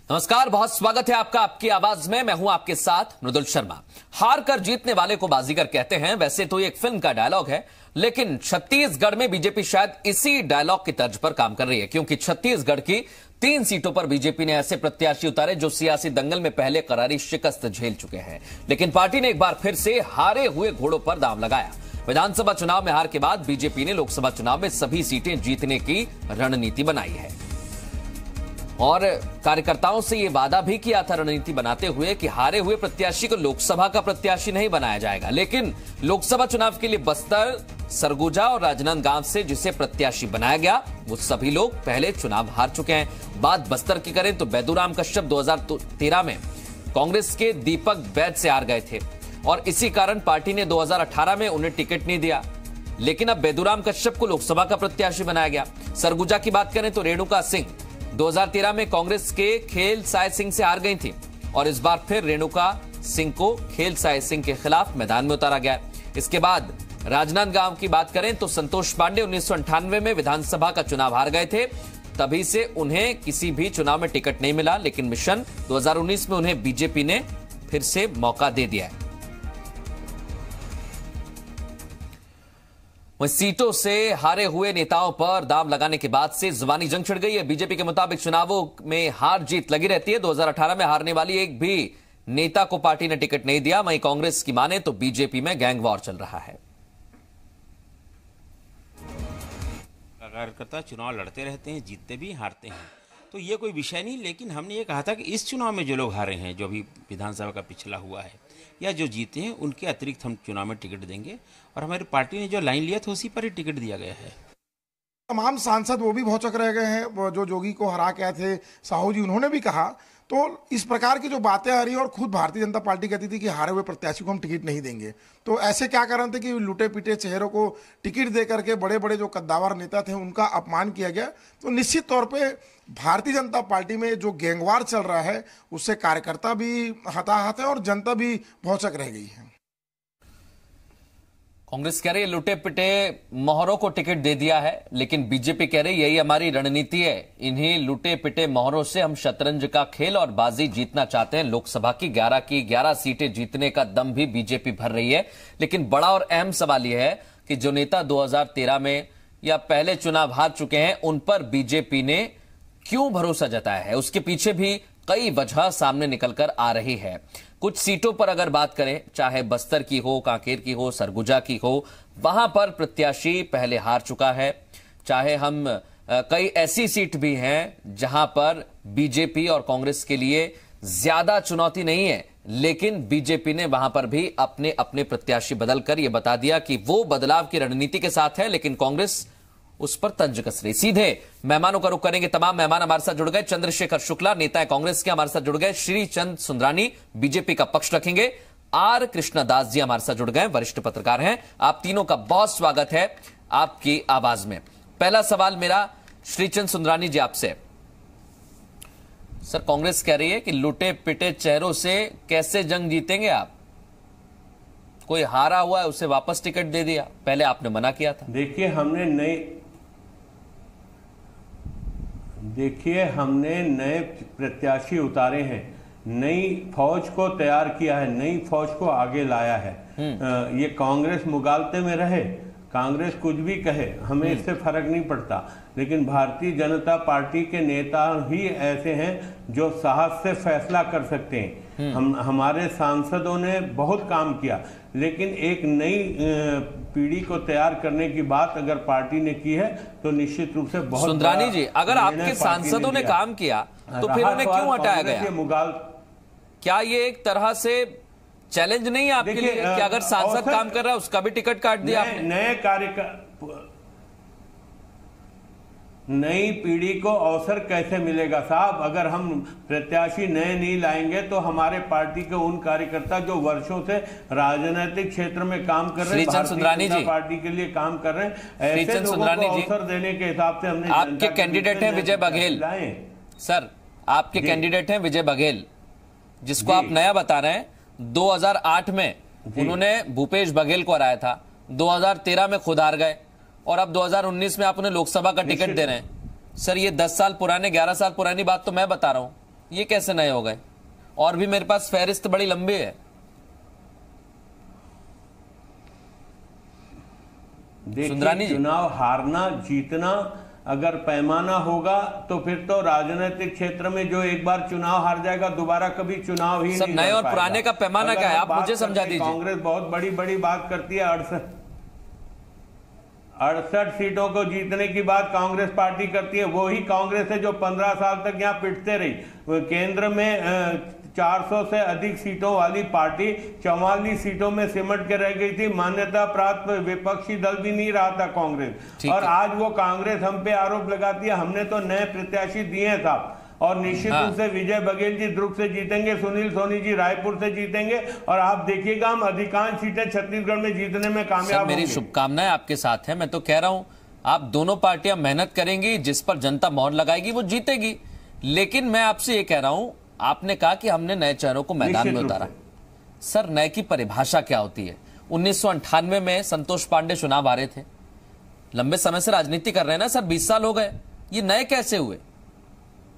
नमस्कार, बहुत स्वागत है आपका आपकी आवाज में। मैं हूं आपके साथ मृदुल शर्मा। हार कर जीतने वाले को बाजीगर कहते हैं। वैसे तो ये एक फिल्म का डायलॉग है, लेकिन छत्तीसगढ़ में बीजेपी शायद इसी डायलॉग की तर्ज पर काम कर रही है, क्योंकि छत्तीसगढ़ की 3 सीटों पर बीजेपी ने ऐसे प्रत्याशी उतारे जो सियासी दंगल में पहले करारी शिकस्त झेल चुके हैं। लेकिन पार्टी ने एक बार फिर से हारे हुए घोड़ों पर दांव लगाया। विधानसभा चुनाव में हार के बाद बीजेपी ने लोकसभा चुनाव में सभी सीटें जीतने की रणनीति बनाई है और कार्यकर्ताओं से यह वादा भी किया था रणनीति बनाते हुए कि हारे हुए प्रत्याशी को लोकसभा का प्रत्याशी नहीं बनाया जाएगा। लेकिन लोकसभा चुनाव के लिए बस्तर, सरगुजा और राजनांदगांव से जिसे प्रत्याशी बनाया गया वो सभी लोग पहले चुनाव हार चुके हैं। बात बस्तर की करें तो बैदूराम कश्यप 2013 में कांग्रेस के दीपक वैद से हार गए थे और इसी कारण पार्टी ने 2018 में उन्हें टिकट नहीं दिया। लेकिन अब बैदूराम कश्यप को लोकसभा का प्रत्याशी बनाया गया। सरगुजा की बात करें तो रेणुका सिंह 2013 में कांग्रेस के खेल साय सिंह से हार गई थी और इस बार फिर रेणुका सिंह को खेल साय सिंह के खिलाफ मैदान में उतारा गया। इसके बाद राजनांदगांव की बात करें तो संतोष पांडे 1998 में विधानसभा का चुनाव हार गए थे, तभी से उन्हें किसी भी चुनाव में टिकट नहीं मिला। लेकिन मिशन 2019 में उन्हें बीजेपी ने फिर से मौका दे दिया है। वहीं सीटों से हारे हुए नेताओं पर दांव लगाने के बाद से जुबानी जंग छिड़ गई है। बीजेपी के मुताबिक चुनावों में हार जीत लगी रहती है। 2018 में हारने वाली एक भी नेता को पार्टी ने टिकट नहीं दिया। वहीं कांग्रेस की माने तो बीजेपी में गैंग वॉर चल रहा है। कार्यकर्ता चुनाव लड़ते रहते हैं, जीतते भी हारते हैं, तो ये कोई विषय नहीं। लेकिन हमने ये कहा था कि इस चुनाव में जो लोग हारे हैं, जो भी विधानसभा का पिछला हुआ है या जो जीते हैं, उनके अतिरिक्त हम चुनाव में टिकट देंगे और हमारी पार्टी ने जो लाइन लिया था उसी पर ही टिकट दिया गया है। तमाम सांसद वो भी भौचक रह गए हैं जो जोगी को हरा के आए थे, साहू जी, उन्होंने भी कहा। तो इस प्रकार की जो बातें आ रही है और खुद भारतीय जनता पार्टी कहती थी कि हारे हुए प्रत्याशी को हम टिकट नहीं देंगे, तो ऐसे क्या कारण थे कि लुटे पिटे चेहरों को टिकट दे करके बड़े बड़े जो कद्दावर नेता थे उनका अपमान किया गया। तो निश्चित तौर पे भारतीय जनता पार्टी में जो गैंगवार चल रहा है उससे कार्यकर्ता भी हताहत है और जनता भी भौचक रह गई है। कांग्रेस कह रही है लुटे पिटे मोहरों को टिकट दे दिया है, लेकिन बीजेपी कह रही यही हमारी रणनीति है। इन्हीं लुटे पिटे मोहरों से हम शतरंज का खेल और बाजी जीतना चाहते हैं। लोकसभा की 11 सीटें जीतने का दम भी बीजेपी भर रही है। लेकिन बड़ा और अहम सवाल यह है कि जो नेता 2013 में या पहले चुनाव हार चुके हैं उन पर बीजेपी ने क्यों भरोसा जताया है। उसके पीछे भी कई वजह सामने निकलकर आ रही है। कुछ सीटों पर अगर बात करें, चाहे बस्तर की हो, कांकेर की हो, सरगुजा की हो, वहां पर प्रत्याशी पहले हार चुका है। चाहे हम कई ऐसी सीट भी हैं जहां पर बीजेपी और कांग्रेस के लिए ज्यादा चुनौती नहीं है, लेकिन बीजेपी ने वहां पर भी अपने अपने प्रत्याशी बदलकर यह बता दिया कि वो बदलाव की रणनीति के साथ है, लेकिन कांग्रेस उस पर तंज कस रही। सीधे मेहमानों का रुख करेंगे। तमाम मेहमान हमारे साथ जुड़ गए। चंद्रशेखर शुक्ला, नेता है कांग्रेस के, हमारे साथ जुड़ गए। श्रीचंद सुंदरानी, बीजेपी का पक्ष रखेंगे। आर कृष्णदास जी हमारे साथ जुड़ गए, वरिष्ठ पत्रकार हैं। आप तीनों का बहुत स्वागत है आपकी आवाज में। पहला सवाल मेरा श्रीचंद सुंदरानी जी आपसे। सर, कांग्रेस कह रही है कि लुटे पिटे चेहरों से कैसे जंग जीतेंगे आप? कोई हारा हुआ है उसे वापस टिकट दे दिया, पहले आपने मना किया था। देखिए हमने नए प्रत्याशी उतारे हैं, नई फौज को तैयार किया है, नई फौज को आगे लाया है। ये कांग्रेस मुगालते में रहे, कांग्रेस कुछ भी कहे, हमें इससे फर्क नहीं पड़ता। लेकिन भारतीय जनता पार्टी के नेता ही ऐसे हैं जो साहस से फैसला कर सकते हैं। हमारे सांसदों ने बहुत काम किया, लेकिन एक नई पीढ़ी को तैयार करने की बात अगर पार्टी ने की है तो निश्चित रूप से बहुत। सुंदरानी जी, अगर आपके सांसदों ने काम किया तो फिर उन्हें क्यों हटाया गया? क्या ये एक तरह से चैलेंज नहीं है आपके लिए कि अगर सांसद काम कर रहा है उसका भी टिकट काट दिया? नई पीढ़ी को अवसर कैसे मिलेगा साहब? अगर हम प्रत्याशी नए नहीं लाएंगे तो हमारे पार्टी के उन कार्यकर्ता जो वर्षों से राजनीतिक क्षेत्र में काम कर रहे हैं, भारतीय जनता पार्टी के लिए काम कर रहे हैं, ऐसे लोगों को अवसर देने के हिसाब से हमने। आपके कैंडिडेट हैं विजय बघेल। सर, आपके कैंडिडेट हैं विजय बघेल, जिसको आप नया बता रहे हैं। 2008 में उन्होंने भूपेश बघेल को हराया था, 2013 में खुद हार गए और अब 2019 में आप उन्हें लोकसभा का टिकट दे रहे हैं। सर, ये 10 साल पुराने, 11 साल पुरानी बात तो मैं बता रहा हूं। ये कैसे नए हो गए? और भी मेरे पास फहरिस्त बड़ी लंबी है। देखिए, चुनाव हारना जीतना अगर पैमाना होगा तो फिर तो राजनीतिक क्षेत्र में जो एक बार चुनाव हार जाएगा दोबारा कभी चुनाव ही नहीं नए और पुराने का पैमाना क्या है, आप मुझे समझा दीजिए। कांग्रेस बहुत बड़ी बड़ी बात करती है, 68 सीटों को जीतने की बात कांग्रेस पार्टी करती है। वही कांग्रेस है जो 15 साल तक यहाँ पिटते रही। केंद्र में 400 से अधिक सीटों वाली पार्टी 44 सीटों में सिमट के रह गई थी। मान्यता प्राप्त विपक्षी दल भी नहीं रहा था कांग्रेस। और आज वो कांग्रेस हम पे आरोप लगाती है हमने तो नए प्रत्याशी दिए हैं साहब, और निश्चित रूप से विजय बघेल जी दुर्ग से जीतेंगे, सुनील सोनी जी रायपुर से जीतेंगे, और आप देखिएगा हम अधिकांश सीटें छत्तीसगढ़ में जीतने में कामयाब होंगे। मेरी शुभकामनाएं आपके साथ है। मैं तो कह रहा हूं आप दोनों पार्टियां मेहनत करेंगी, जिस पर जनता मोहर लगाएगी वो जीतेगी। लेकिन मैं आपसे ये कह रहा हूं, आपने कहा कि हमने नए चेहरों को मैदान में उतारा। सर, नए की परिभाषा क्या होती है? 1998 में संतोष पांडे चुनाव हारे थे। लंबे समय से राजनीति कर रहे हैं ना सर, 20 साल हो गए। ये नए कैसे हुए?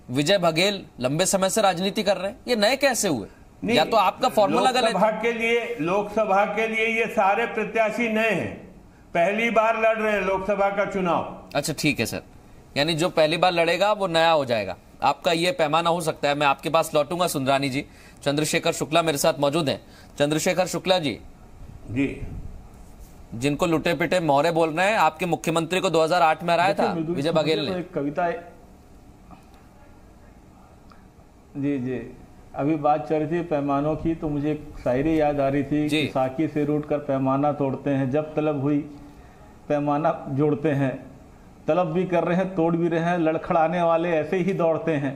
विजय बघेल लंबे समय से राजनीति कर रहे हैं, ये नए कैसे हुए? या तो आपका फॉर्मूला गलत है। लोकसभा के लिए ये सारे प्रत्याशी नए हैं, पहली बार लड़ रहे हैं लोकसभा का चुनाव। अच्छा ठीक है सर, यानी जो पहली बार लड़ेगा वो नया हो जाएगा, आपका ये पैमाना हो सकता है। मैं आपके पास लौटूंगा सुंदरानी जी। चंद्रशेखर शुक्ला मेरे साथ मौजूद हैं। चंद्रशेखर शुक्ला जी, जिनको लुटे पिटे मोहरे बोल रहे हैं, आपके मुख्यमंत्री को 2008 में हराया था विजय बघेल ने। एक कविता जी अभी बात चल रही थी पैमानों की, तो मुझे एक शायरी याद आ रही थी कि साकी से रूट कर पैमाना तोड़ते हैं, जब तलब हुई पैमाना जोड़ते हैं, तलब भी कर रहे हैं तोड़ भी रहे हैं, लड़खड़ाने वाले ऐसे ही दौड़ते हैं।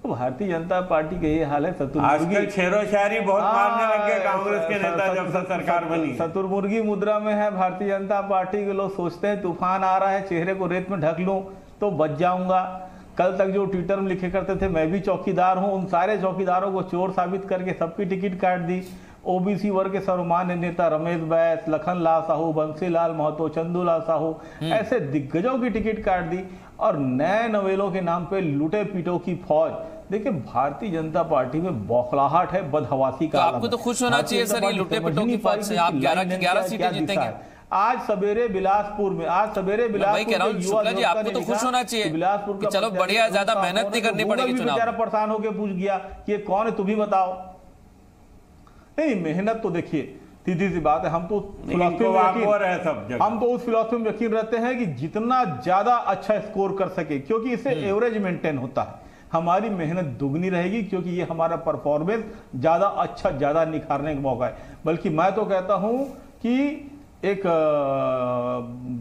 तो भारतीय जनता पार्टी का ये हाल है। आजकल शेरो शायरी बहुत मारने लगे कांग्रेस के नेता जब से सरकार बनी। शतुर्मुर्गी मुद्रा में है भारतीय जनता पार्टी के लोग। सोचते हैं तूफान आ रहा है, चेहरे को रेत में ढक लूं तो बच जाऊंगा। कल तक जो ट्विटर में लिखे करते थे मैं भी चौकीदार हूं, उन सारे चौकीदारों को चोर साबित करके सबकी टिकट काट दी। ओबीसी वर्ग के सर्वमान्य नेता रमेश बैस, लखन लाल साहू, बंसीलाल महतो, चंदूलाल साहू, ऐसे दिग्गजों की टिकट काट दी, और नए नवेलों के नाम पे लुटे पीटों की फौज। देखिए, भारतीय जनता पार्टी में बौखलाहट है, बदहवासी का। तो आपको तो खुश होना चाहिए सर, ये लुटे पीटों की फौज से आप 11 की 11 सीटें जीतेंगे। आज सवेरे बिलासपुर में शुक्ला जी, आपको तो खुश होना चाहिए बिलासपुर का। चलो बढ़िया, ज्यादा मेहनत नहीं करनी पड़ेगी चुनाव। बेचारा परेशान होकर पूछ गया कि ये कौन है, तुम ही बताओ। नहीं, मेहनत तो देखिए सीधी सी बात है, हम तो उस फिलॉसफी में यकीन रहते हैं कि जितना ज्यादा अच्छा स्कोर कर सके, क्योंकि इससे एवरेज मेंटेन होता है। हमारी मेहनत दुगनी रहेगी क्योंकि ये हमारा परफॉर्मेंस ज्यादा अच्छा, ज्यादा निखारने का मौका है। बल्कि मैं तो कहता हूं कि एक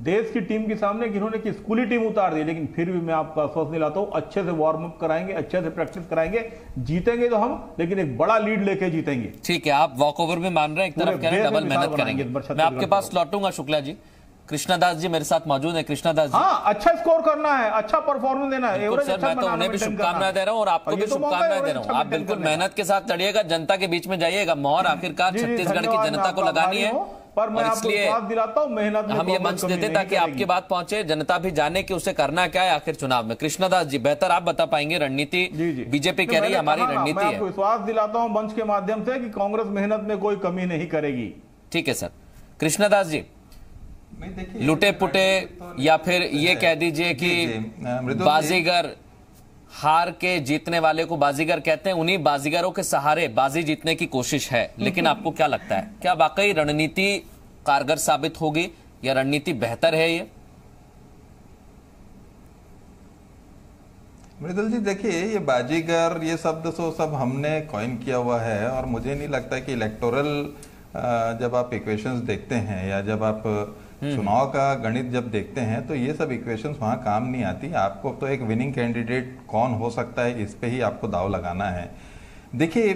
देश की टीम के सामने जिन्होंने कि स्कूली टीम उतार दी, लेकिन फिर भी मैं आपको आश्वासन दिलाता हूं, अच्छे से वार्म अप कराएंगे, अच्छे से प्रैक्टिस कराएंगे, जीतेंगे तो हम, लेकिन एक बड़ा लीड लेके जीतेंगे। ठीक है, आप वॉक ओवर में मान रहे हैं, एक तरफ कह रहे हैं डबल मेहनत करेंगे। मैं आपके पास लौटूंगा शुक्ला जी। कृष्णदास जी मेरे साथ मौजूद है। कृष्णदास जी, हाँ, अच्छा स्कोर करना है, अच्छा परफॉर्मेंस देना है। सर, मैं तो उन्हें भी शुभकामनाएं दे रहा हूँ और आपको भी शुभकामनाएं दे रहा हूँ। आप बिल्कुल मेहनत के साथ लड़िएगा, जनता के बीच में जाइएगा। मोहर आखिरकार छत्तीसगढ़ की जनता को लगानी है, पर मैं आपको विश्वास दिलाता हूं मेहनत में हम ये मंच देते ताकि आपकी बात पहुंचे, जनता भी जाने कि उसे करना क्या है आखिर चुनाव में। कृष्णदास जी, बेहतर आप बता पाएंगे। रणनीति बीजेपी कह रही है हमारी रणनीति है। विश्वास दिलाता हूं मंच के माध्यम से कि कांग्रेस मेहनत में कोई कमी नहीं करेगी। ठीक है सर। कृष्णदास जी, लुटे पुटे या फिर ये कह दीजिए कि बाजीगर, हार के जीतने वाले को बाजीगर कहते हैं, उन्हीं बाजीगरों के सहारे बाजी जीतने की कोशिश है। लेकिन आपको क्या लगता है, क्या वाकई रणनीति कारगर साबित होगी या रणनीति बेहतर है? ये मृदुल जी, देखिए, ये बाजीगर, ये शब्द तो सब हमने कॉइन किया हुआ है, और मुझे नहीं लगता कि इलेक्टोरल जब आप इक्वेशंस देखते हैं या जब आप चुनाव का गणित जब देखते हैं तो ये सब इक्वेशंस वहां काम नहीं आती। आपको तो एक विनिंग कैंडिडेट कौन हो सकता है, इस पे ही आपको दाव लगाना है। देखिए,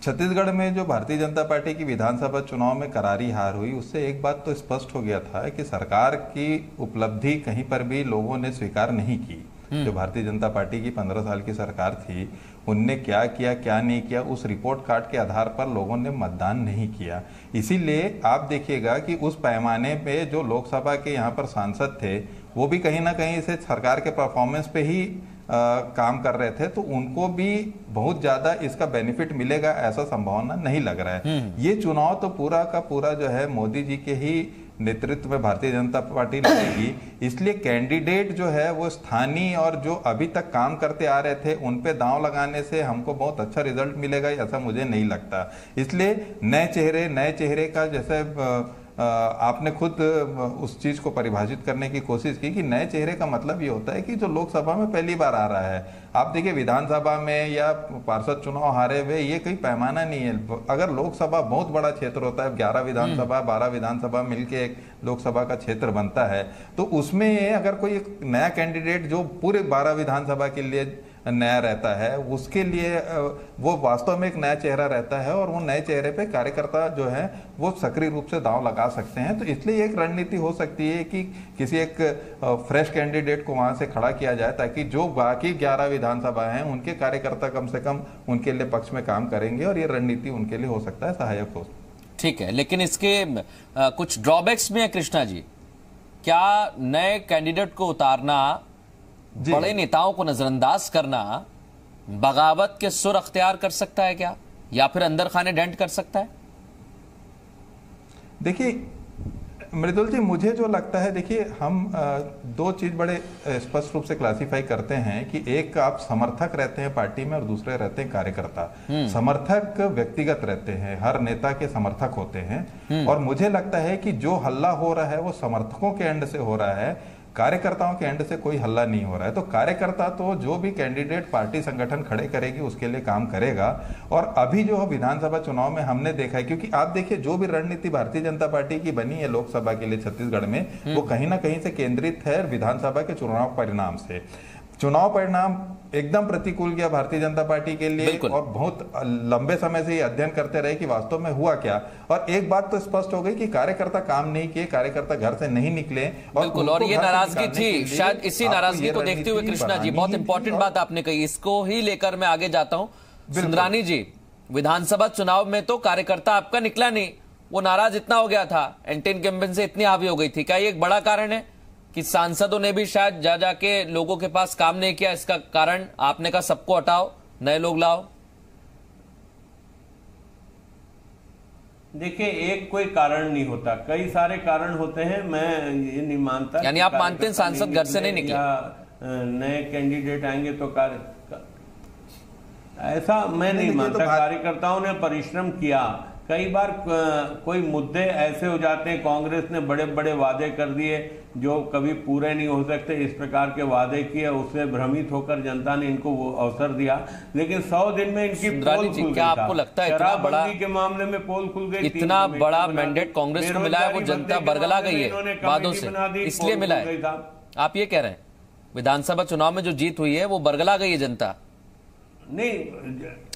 छत्तीसगढ़ में जो भारतीय जनता पार्टी की विधानसभा चुनाव में करारी हार हुई, उससे एक बात तो स्पष्ट हो गया था कि सरकार की उपलब्धि कहीं पर भी लोगों ने स्वीकार नहीं की। जो भारतीय जनता पार्टी की 15 साल की सरकार थी, उनने क्या किया क्या नहीं किया, उस रिपोर्ट कार्ड के आधार पर लोगों ने मतदान नहीं किया। इसीलिए आप देखिएगा कि उस पैमाने पे जो लोकसभा के यहाँ पर सांसद थे, वो भी कहीं ना कहीं इसे सरकार के परफॉर्मेंस पे ही काम कर रहे थे, तो उनको भी बहुत ज्यादा इसका बेनिफिट मिलेगा ऐसा संभावना नहीं लग रहा है। ये चुनाव तो पूरा का पूरा जो है मोदी जी के ही नेतृत्व में भारतीय जनता पार्टी लड़ेगी, इसलिए कैंडिडेट जो है वो स्थानीय और जो अभी तक काम करते आ रहे थे उन पे दांव लगाने से हमको बहुत अच्छा रिजल्ट मिलेगा ऐसा मुझे नहीं लगता। इसलिए नए चेहरे का जैसे आपने खुद उस चीज को परिभाषित करने की कोशिश की कि नए चेहरे का मतलब ये होता है कि जो लोकसभा में पहली बार आ रहा है। आप देखिए विधानसभा में या पार्षद चुनाव हारे हुए ये कोई पैमाना नहीं है। अगर लोकसभा बहुत बड़ा क्षेत्र होता है, 11 विधानसभा 12 विधानसभा मिलके एक लोकसभा का क्षेत्र बनता है, तो उसमें अगर कोई एक नया कैंडिडेट जो पूरे 12 विधानसभा के लिए नया रहता है, उसके लिए वो वास्तव में एक नया चेहरा रहता है और वो नए चेहरे पे कार्यकर्ता जो है वो सक्रिय रूप से दांव लगा सकते हैं। तो इसलिए एक रणनीति हो सकती है कि किसी एक फ्रेश कैंडिडेट को वहां से खड़ा किया जाए ताकि जो बाकी 11 विधानसभा हैं उनके कार्यकर्ता कम से कम उनके लिए पक्ष में काम करेंगे और ये रणनीति उनके लिए हो सकता है सहायक हो। ठीक है, लेकिन इसके कुछ ड्रॉबैक्स भी हैं कृष्णा जी। क्या नए कैंडिडेट को उतारना, बड़े नेताओं को नजरअंदाज करना बगावत के सुर अख्तियार कर सकता है क्या, या फिर अंदर खाने डेंट कर सकता है? देखिए मृदुल जी, मुझे जो लगता है, देखिए हम दो चीज बड़े स्पष्ट रूप से क्लासिफाई करते हैं कि एक आप समर्थक रहते हैं पार्टी में और दूसरे रहते हैं कार्यकर्ता। समर्थक व्यक्तिगत रहते हैं, हर नेता के समर्थक होते हैं, और मुझे लगता है कि जो हल्ला हो रहा है वो समर्थकों के एंड से हो रहा है, कार्यकर्ताओं के एंड से कोई हल्ला नहीं हो रहा है। तो कार्यकर्ता तो जो भी कैंडिडेट पार्टी संगठन खड़े करेगी उसके लिए काम करेगा। और अभी जो विधानसभा चुनाव में हमने देखा है, क्योंकि आप देखिए जो भी रणनीति भारतीय जनता पार्टी की बनी है लोकसभा के लिए छत्तीसगढ़ में, वो कहीं ना कहीं से केंद्रित है विधानसभा के चुनाव परिणाम से। चुनाव परिणाम एकदम प्रतिकूल गया भारतीय जनता पार्टी के लिए और बहुत लंबे समय से ये अध्ययन करते रहे कि वास्तव में हुआ क्या। और एक बात तो स्पष्ट हो गई कि कार्यकर्ता काम नहीं किए, कार्यकर्ता घर से नहीं निकले, और ये नाराजगी थी। शायद इसी नाराजगी को देखते हुए कृष्णा जी, बहुत इंपॉर्टेंट बात आपने कही, इसको ही लेकर मैं आगे जाता हूं। सुंदरानी जी, विधानसभा चुनाव में तो कार्यकर्ता आपका निकला नहीं, वो नाराज इतना हो गया था, एंटी इनकम्बेंसी इतनी हावी हो गई थी। क्या ये एक बड़ा कारण है कि सांसदों ने भी शायद जाके लोगों के पास काम नहीं किया? इसका कारण आपने कहा सबको हटाओ, नए लोग लाओ। देखिए, एक कोई कारण नहीं होता, कई सारे कारण होते हैं। मैं ये नहीं मानता, यानी आप मानते हैं सांसद घर से नहीं निकले, नए कैंडिडेट आएंगे तो ऐसा मैं नहीं मानता। कार्यकर्ताओं ने परिश्रम किया। कई बार कोई मुद्दे ऐसे हो जाते हैं, कांग्रेस ने बड़े बड़े वादे कर दिए जो कभी पूरे नहीं हो सकते, इस प्रकार के वादे किए, उससे भ्रमित होकर जनता ने इनको वो अवसर दिया, लेकिन 100 दिन में इनकी पोल खुल गई। क्या आपको लगता है इतना बड़ा के मामले में पोल खुल गई, इतना बड़ा मैंडेट कांग्रेस को मिला है, वो जनता बरगला गई है वादों से, इसलिए मिला है? आप ये कह रहे हैं विधानसभा चुनाव में जो जीत हुई है वो बरगला गई है जनता? नहीं,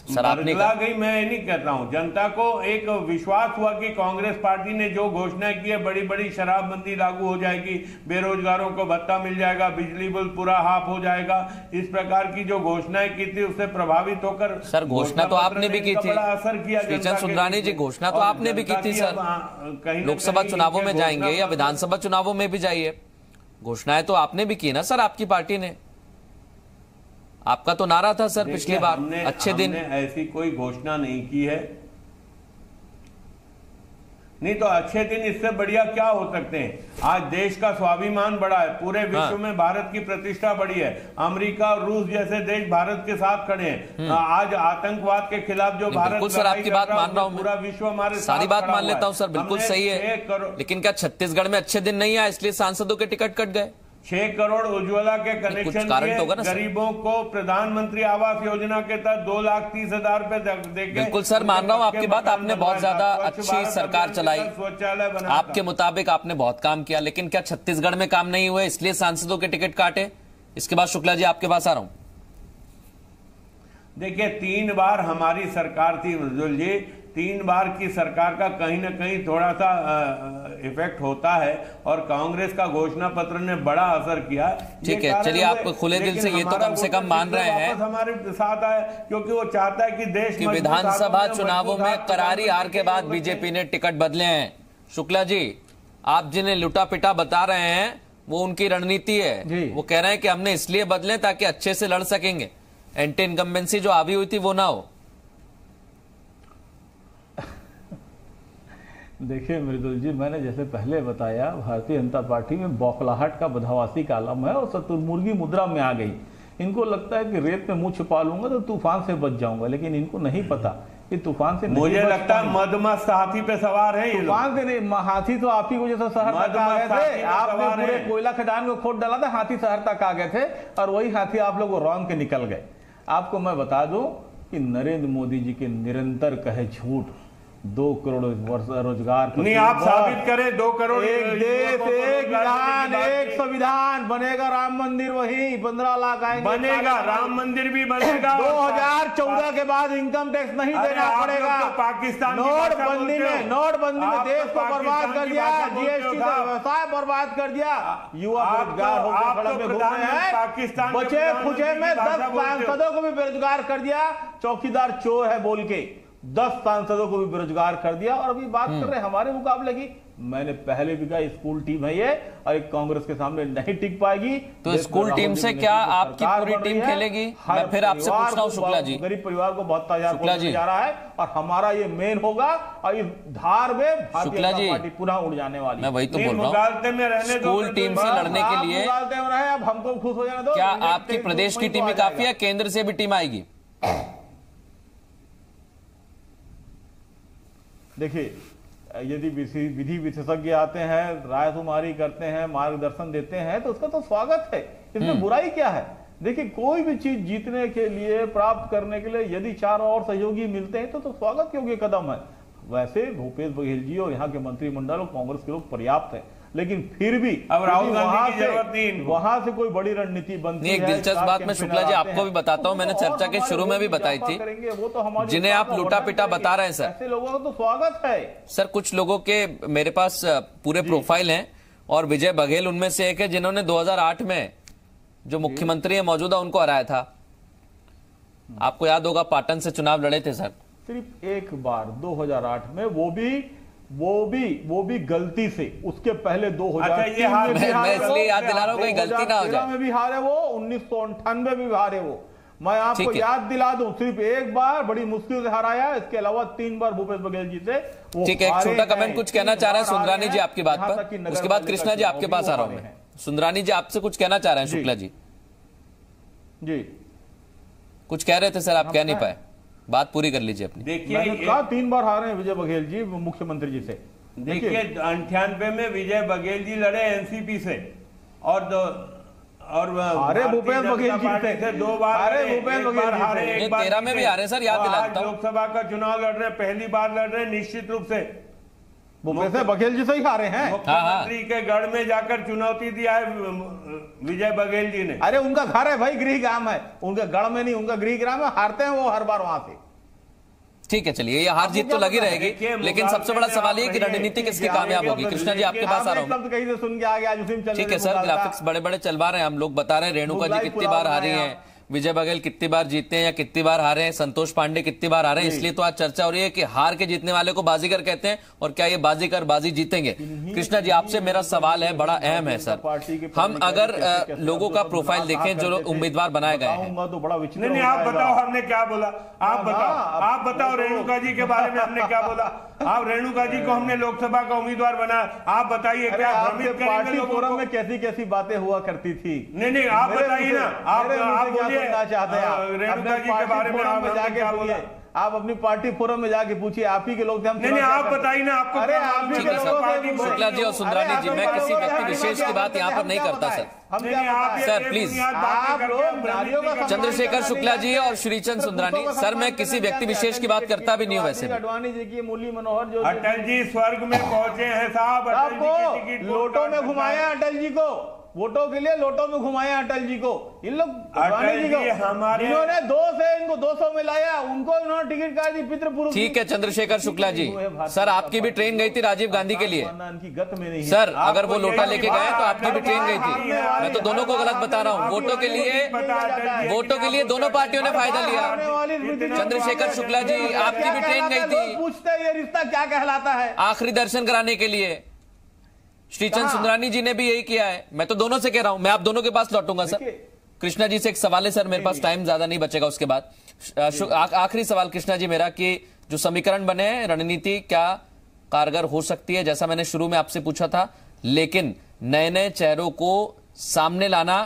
बरगला गई मैं नहीं कहता हूं। जनता को एक विश्वास हुआ कि कांग्रेस पार्टी ने जो घोषणाएं की है, बड़ी बड़ी शराबबंदी लागू हो जाएगी, बेरोजगारों को भत्ता मिल जाएगा, बिजली बिल पूरा हाफ हो जाएगा, इस प्रकार की जो घोषणाएं की थी उससे प्रभावित होकर। सर घोषणा तो आपने भी की थी, बड़ा असर किया श्रीचंद सुंदरानी जी, घोषणा तो आपने भी की थी सर। लोकसभा चुनावों में जाएंगे या विधानसभा चुनावों में भी जाइए, घोषणाएं तो आपने भी की ना सर, आपकी पार्टी ने। आपका तो नारा था सर पिछली बार, अच्छे दिन। ऐसी कोई घोषणा नहीं की है, नहीं तो अच्छे दिन इससे बढ़िया क्या हो सकते हैं। आज देश का स्वाभिमान बढ़ा है, पूरे विश्व में भारत की प्रतिष्ठा बढ़ी है, अमेरिका और रूस जैसे देश भारत के साथ खड़े हैं। आज आतंकवाद के खिलाफ जो भारत, बिल्कुल सर आपकी बात मान रहा हूं, पूरा विश्व हमारे सारी बात मान लेता हूं सर, बिल्कुल सही है, लेकिन क्या छत्तीसगढ़ में अच्छे दिन नहीं आए इसलिए सांसदों के टिकट कट गए? 6 करोड़ उज्ज्वला के कनेक्शन दिए, गरीबों को प्रधानमंत्री आवास योजना के तहत 2,30,000 रुपए देके। बिल्कुल सर मान रहा हूं आपकी बात, आपने बहुत ज्यादा अच्छी सरकार चलाई, आपके मुताबिक आपने बहुत काम किया, लेकिन क्या छत्तीसगढ़ में काम नहीं हुए इसलिए सांसदों के टिकट काटे? इसके बाद शुक्ला जी आपके पास आ रहा हूं। देखिए 3 बार हमारी सरकार थी मृदुल जी, 3 बार की सरकार का कहीं ना कहीं थोड़ा सा इफेक्ट होता है, और कांग्रेस का घोषणा पत्र ने बड़ा असर किया। ठीक है, चलिए आप खुले दिल से ये तो कम से कम मान रहे हैं हमारे साथ आए, क्योंकि वो चाहता है कि देश कि विधानसभा चुनावों में करारी हार के बाद बीजेपी ने टिकट बदले हैं। शुक्ला जी, आप जिन्हें लुटा पिटा बता रहे हैं वो उनकी रणनीति है। वो कह रहे हैं कि हमने इसलिए बदले ताकि अच्छे से लड़ सकेंगे, एंटी इनकम्बेंसी जो हावी हुई थी वो ना हो। देखिए मृदुल जी, मैंने जैसे पहले बताया, भारतीय जनता पार्टी में बौखलाहट का बदहवासी का आलम है और शतुर्मुर्गी मुद्रा में आ गई। इनको लगता है कि रेत में मुंह छुपा लूंगा तो तूफान से बच जाऊंगा, लेकिन इनको नहीं पता कि तूफान से मुझे लगता है मदमस्त हाथी पे सवार है। तूफान से नहीं, हाथी तो आप ही को जैसा शहर तक आ गए थे, आपने पूरे कोयला खदान को खोद डाला था, हाथी शहर तक आ गए थे और वही हाथी आप लोग रौंद के निकल गए। आपको मैं बता दूं कि नरेंद्र मोदी जी के निरंतर कहे झूठ 2 करोड़ रोजगार नहीं, आप साबित करें 2 करोड़। एक देश, एक विधान, एक संविधान, बनेगा राम मंदिर, वही 15 लाख आएंगे, बनेगा राम मंदिर भी बनेगा। 2014 के बाद इनकम टैक्स नहीं देना पड़ेगा। तो पाकिस्तान नोटबंदी में देश को बर्बाद कर दिया, जीएसटी का व्यवसाय बर्बाद कर दिया, युवा बेरोजगार होकर सड़क में घूम रहे हैं। बचे खुचे में 10 सांसदों को भी बेरोजगार कर दिया, चौकीदार चोर है बोल के 10 सांसदों को भी बेरोजगार कर दिया। और अभी बात कर रहे हैं हमारे मुकाबले की। मैंने पहले भी कहा स्कूल टीम है ये, और एक कांग्रेस के सामने नहीं टिक पाएगी। तो स्कूल टीम से क्या आपकी पूरी टीम खेलेगी? मैं फिर आपसे पूछ रहा हूं शुक्ला जी, गरीब परिवार को बहुत जा रहा है और हमारा ये मेन होगा और इस धार में भारतीय जनता पार्टी पुनः उड़ जाने वाली। मैं वही तो बोल रहा हूँ, स्कूल टीम से लड़ने के लिए अब हमको खुश हो जाने दो। क्या आपकी प्रदेश की टीम ही काफी है, केंद्र से भी टीम आएगी? देखिए, यदि विधि विशेषज्ञ आते हैं, राय शुमारी करते हैं, मार्गदर्शन देते हैं तो उसका तो स्वागत है, इसमें बुराई क्या है? देखिए, कोई भी चीज जीतने के लिए, प्राप्त करने के लिए यदि 4 और सहयोगी मिलते हैं तो स्वागत योग्य कदम है। वैसे भूपेश बघेल जी और यहाँ के मंत्रिमंडल और कांग्रेस के लोग पर्याप्त है, लेकिन फिर भी अब राहुल गांधी की जरूरत नहीं, वहां से कोई बड़ी रणनीति बनती है। एक दिलचस्प बात मैं शुक्ला जी आपको भी बताता हूं, मैंने चर्चा के शुरू में भी बताई थी, जिन्हें आप लूटा पिटा बता रहे हैं सर, ऐसे लोगों का तो स्वागत है सर। कुछ लोगों के मेरे पास पूरे प्रोफाइल हैं और विजय बघेल उनमें से एक है, जिन्होंने 2008 में जो मुख्यमंत्री है मौजूदा उनको हराया था। आपको याद होगा, पाटन से चुनाव लड़े थे सर, सिर्फ एक बार 2008 में, वो भी गलती से। उसके पहले 2003 में भी मैं इसलिए याद दिला रहा हूं कहीं गलती ना हो जाए। में भी हारे वो, 1998 में भी हारे वो। मैं आपको याद दिला दूं, सिर्फ एक बार बड़ी मुश्किल से हराया, इसके अलावा 3 बार भूपेश बघेल जी से। ठीक है, एक छोटा कमेंट कुछ कहना चाह रहे हैं सुंदरानी जी आपकी बात पर, उसके बाद कृष्णा जी आपके पास आ रहा हूं मैं। सुंदरानी जी आपसे कुछ कहना चाह रहे हैं शुक्ला जी? जी कुछ कह रहे थे सर, आप कह नहीं पाए, बात पूरी कर लीजिए अपनी। देखिए, 3 बार हारे हैं विजय बघेल जी मुख्यमंत्री जी से। देखिए, 98 में विजय बघेल जी लड़े एनसीपी से और हारे भूपेश बघेल जी से 2 बार, हारे भूपेश बघेल हारे, जी से। 13 में भी हारे सर, याद दिलाता हूं। लोकसभा का चुनाव लड़ रहे, पहली बार लड़ रहे, निश्चित रूप से भूपेश बघेल जी से ही हारे हैं। मुख्यमंत्री के गढ़ में जाकर चुनौती दिया है विजय बघेल जी ने। अरे उनका घर है भाई, गृह ग्राम है, उनके गढ़ में नहीं, उनका गृह ग्राम है। हारते हैं वो हर बार वहां से। ठीक है, चलिए, ये हार जीत तो लगी रहेगी, लेकिन सबसे बड़ा सवाल ये कि रणनीति किसकी कामयाब होगी। कृष्णा जी आपके पास आ रहा हूं। कहीं से सुन के आ गया, ठीक है सर, ग्राफिक्स बड़े बड़े चलवा रहे हैं हम लोग, बता रहे हैं रेणुका जी कितनी बार हारी है, विजय बघेल कितनी बार जीते हैं या कितनी बार हारे हैं, संतोष पांडे कितनी बार हारे हैं। इसलिए तो आज चर्चा हो रही है कि हार के जीतने वाले को बाजीगर कहते हैं, और क्या ये बाजीगर बाजी जीतेंगे? कृष्णा जी आपसे मेरा सवाल है, बड़ा अहम है सर। हम अगर लोगों का प्रोफाइल देखें जो उम्मीदवार बनाए गए हैं, तो बड़ा विचित्र। नहीं, आप बताओ हमने क्या बोला, आप बताओ रेणुका जी के बारे में हमने क्या बोला। आप रेणुका जी को हमने लोकसभा का उम्मीदवार बनाया, आप बताइए क्या भ्रमित करेंगे लोगों को? में कैसी कैसी बातें हुआ करती थी। नहीं, आप बताइए ना, आप बोलिए चाहते हैं रेणुका जी के बारे में आप जाके बोलिए, आप अपनी पार्टी फोरम में जाके पूछिए, आप ही के लोग थे। हम नहीं, आप बताइए ना आपको। अरे आप ही के लोग। शुक्ला जी और सुंदरानी जी, मैं किसी व्यक्ति विशेष की बात यहाँ पर नहीं करता sir. Sir please, Chandrashekhar Shukla ji और श्रीचंद सुंदरानी सर, मैं किसी व्यक्ति विशेष की बात करता भी नहीं हूँ। वैसे अडवाणी जी की, मुरली मनोहर जो अटल जी स्वर्ग में पहुंचे हैं साहब, आपको लोटो में घुमाया अटल जी को, वोटों के लिए लोटो में घुमाया अटल जी को। इन लोग अडवाणी जी को जिन्होंने 2 से इनको 200 में लाया, उनको इन्होंने टिकट काट दी पितृपुरुष। ठीक है चंद्रशेखर शुक्ला जी, सर आपकी भी ट्रेन गई थी राजीव गांधी के लिए गत में नहीं। सर अगर वो लोटा लेके गए तो आपकी भी ट्रेन गई थी। मैं तो दोनों को गलत बता रहा हूँ। वोटों के लिए दोनों पार्टियों ने फायदा लिया। चंद्रशेखर शुक्ला जी आपकी भी ट्रेन गई थी, पूछते ये रिश्ता क्या कहलाता है, आखिरी दर्शन कराने के लिए। श्रीचंद सुंदरानी जी ने भी यही किया है। मैं तो दोनों से कह रहा हूं, मैं आप दोनों के पास लौटूंगा सर। कृष्णा जी से एक सवाल है सर, मेरे पास टाइम ज्यादा नहीं बचेगा उसके बाद। आखिरी सवाल कृष्णा जी मेरा, कि जो समीकरण बने हैं, रणनीति क्या कारगर हो सकती है, जैसा मैंने शुरू में आपसे पूछा था, लेकिन नए नए चेहरों को सामने लाना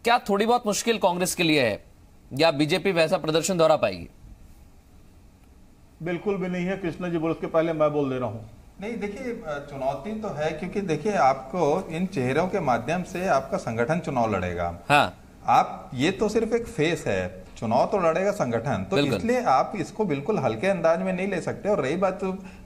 क्या थोड़ी बहुत मुश्किल कांग्रेस के लिए है, या बीजेपी वैसा प्रदर्शन दोहरा पाएगी? बिल्कुल भी नहीं है। कृष्णा जी बोल, उसके पहले मैं बोल दे रहा हूं। नहीं, देखिए चुनौती तो है, क्योंकि देखिए आपको इन चेहरों के माध्यम से आपका संगठन चुनाव लड़ेगा। हाँ, आप ये तो सिर्फ एक फेस है, चुनाव तो लड़ेगा संगठन, तो इसलिए आप इसको बिल्कुल हल्के अंदाज में नहीं ले सकते। और रही बात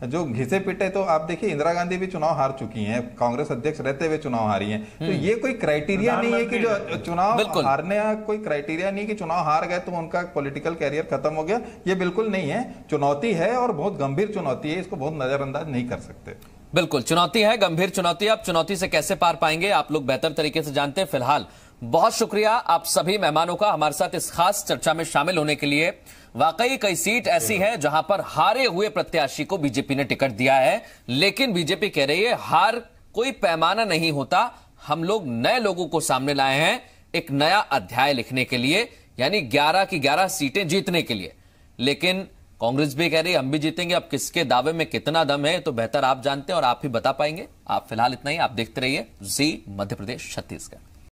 जो घिसे पिटे, तो आप देखिए इंदिरा गांधी भी चुनाव हार चुकी हैं, कांग्रेस अध्यक्ष रहते हुए चुनाव हारी हैं। तो ये कोई क्राइटेरिया नहीं है कि जो चुनाव हारने का कोई क्राइटेरिया नहीं कि चुनाव हार गए तो उनका पॉलिटिकल कैरियर खत्म हो गया, ये बिल्कुल नहीं है। चुनौती है और बहुत गंभीर चुनौती है, इसको बहुत नजरअंदाज नहीं कर सकते। बिल्कुल चुनौती है, गंभीर चुनौती है। आप चुनौती से कैसे पार पाएंगे आप लोग बेहतर तरीके से जानते हैं। फिलहाल बहुत शुक्रिया आप सभी मेहमानों का हमारे साथ इस खास चर्चा में शामिल होने के लिए। वाकई कई सीट ऐसी है जहां पर हारे हुए प्रत्याशी को बीजेपी ने टिकट दिया है, लेकिन बीजेपी कह रही है हार कोई पैमाना नहीं होता, हम लोग नए लोगों को सामने लाए हैं एक नया अध्याय लिखने के लिए, यानी 11 की 11 सीटें जीतने के लिए। लेकिन कांग्रेस भी कह रही है हम भी जीतेंगे। अब किसके दावे में कितना दम है तो बेहतर आप जानते हैं और आप ही बता पाएंगे। आप फिलहाल इतना ही, आप देखते रहिए जी मध्य प्रदेश छत्तीसगढ़।